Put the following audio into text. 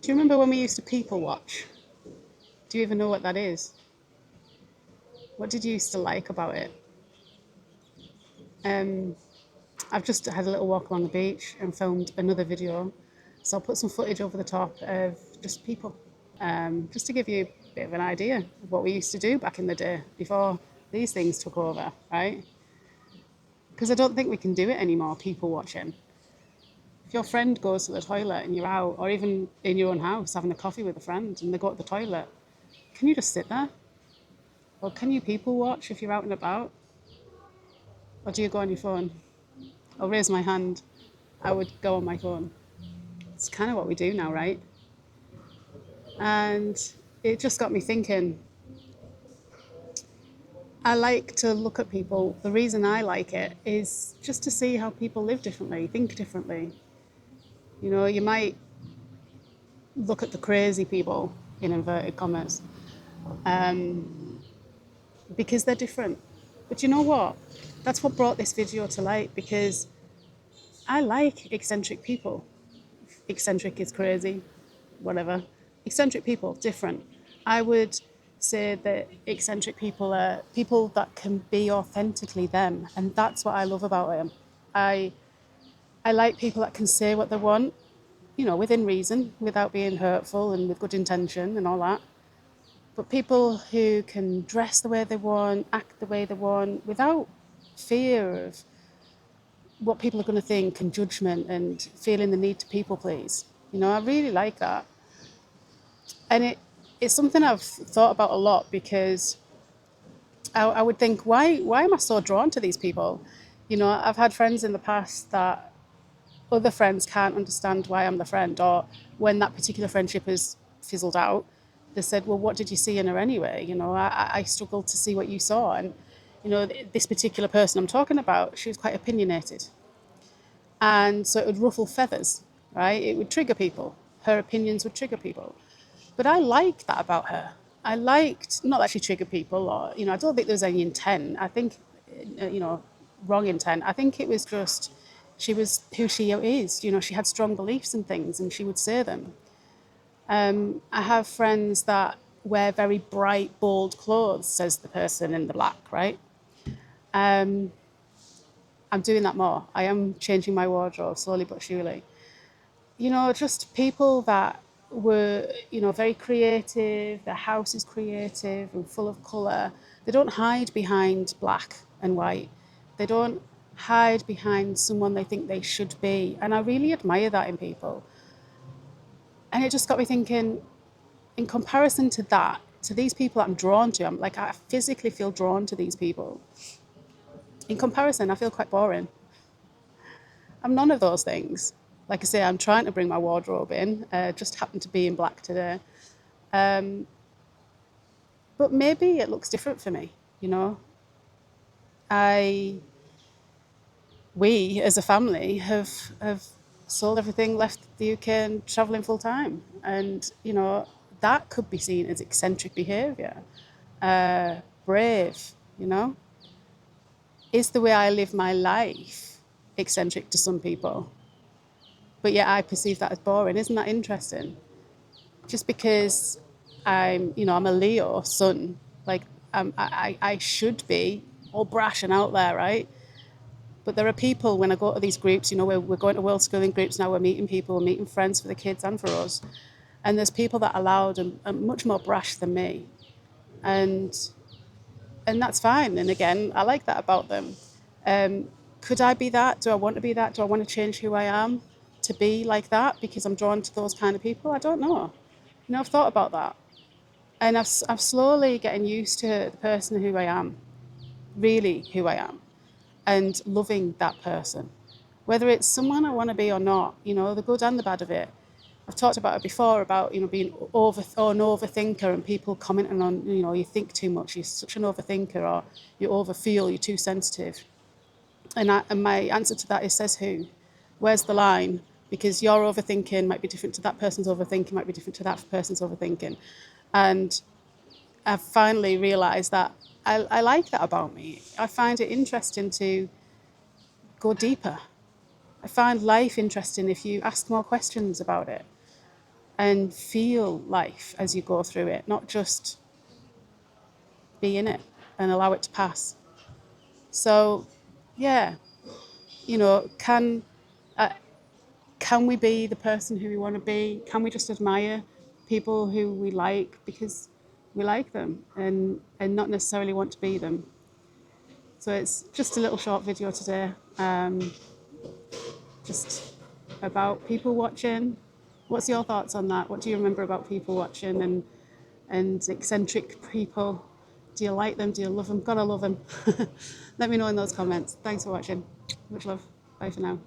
Do you remember when we used to people watch? Do you even know what that is? What did you used to like about it? Um, I've just had a little walk along the beach and filmed another video. So I'll put some footage over the top of just people, just to give you a bit of an idea of what we used to do back in the day before these things took over, right? Because I don't think we can do it anymore, people watching. If your friend goes to the toilet and you're out, or even in your own house having a coffee with a friend and they go to the toilet, can you just sit there? Or can you people watch if you're out and about? Or do you go on your phone? I'll raise my hand. I would go on my phone. It's kind of what we do now, right? And it just got me thinking. I like to look at people. The reason I like it is just to see how people live differently, think differently. You know, you might look at the crazy people, in inverted commas, because they're different. But you know what? That's what brought this video to light, because I like eccentric people. Eccentric is crazy, whatever. Eccentric people, different. I would say that eccentric people are people that can be authentically them, and that's what I love about them. I I like people that can say what they want, you know, within reason, without being hurtful and with good intention and all that. But people who can dress the way they want, act the way they want, without fear of what people are going to think and judgment and feeling the need to people please. You know, I really like that. And it's something I've thought about a lot, because I would think, why am I so drawn to these people? You know, I've had friends in the past that other friends can't understand why I'm the friend, or when that particular friendship has fizzled out, they said, well, what did you see in her anyway? You know, I struggled to see what you saw. And, you know, this particular person I'm talking about, she was quite opinionated. And so it would ruffle feathers, right? It would trigger people. Her opinions would trigger people. But I liked that about her. I liked, not that she triggered people, or, you know, I don't think there was any intent. I think, you know, wrong intent. I think it was just, she was who she is. You know, she had strong beliefs and things, and she would say them. I have friends that wear very bright, bold clothes, says the person in the black, right? Um, I'm doing that more. I am changing my wardrobe slowly but surely. You know, just people that were, you know, very creative, their house is creative and full of colour. They don't hide behind black and white. They don't hide behind someone they think they should be. And I really admire that in people. And it just got me thinking, in comparison to that, to these people that I'm drawn to, I'm like, I physically feel drawn to these people. In comparison, I feel quite boring. I'm none of those things. Like I say, I'm trying to bring my wardrobe in, just happened to be in black today. Um, but maybe it looks different for me, you know. I, we as a family have sold everything, left the UK and travelling full time. And, you know, that could be seen as eccentric behaviour, brave, you know. Is the way I live my life eccentric to some people? But yet I perceive that as boring. Isn't that interesting? Just because I'm a Leo sun, like I should be all brash and out there, right? But there are people, when I go to these groups, you know, we're going to world schooling groups now, we're meeting people, we're meeting friends for the kids and for us. And there's people that are loud and much more brash than me. And that's fine. And again, I like that about them. Could I be that? Do I want to be that? Do I want to change who I am to be like that because I'm drawn to those kind of people? I don't know. You know, I've thought about that. And I'm slowly getting used to the person who I am, really who I am, and loving that person. Whether it's someone I want to be or not, you know, the good and the bad of it. I've talked about it before, about, you know, being an overthinker and people commenting on, you know, you think too much, you're such an overthinker, or you overfeel, you're too sensitive. And my answer to that is, says who? Where's the line? Because your overthinking might be different to that person's overthinking, might be different to that person's overthinking. And I've finally realised that I like that about me. I find it interesting to go deeper. I find life interesting if you ask more questions about it. and feel life as you go through it, not just be in it and allow it to pass. So, yeah, you know, can we be the person who we want to be? Can we just admire people who we like because we like them and not necessarily want to be them? So it's just a little short video today, just about people watching. What's your thoughts on that? What do you remember about people watching and eccentric people? Do you like them? Do you love them? Gotta love them. Let me know in those comments. Thanks for watching. Much love. Bye for now.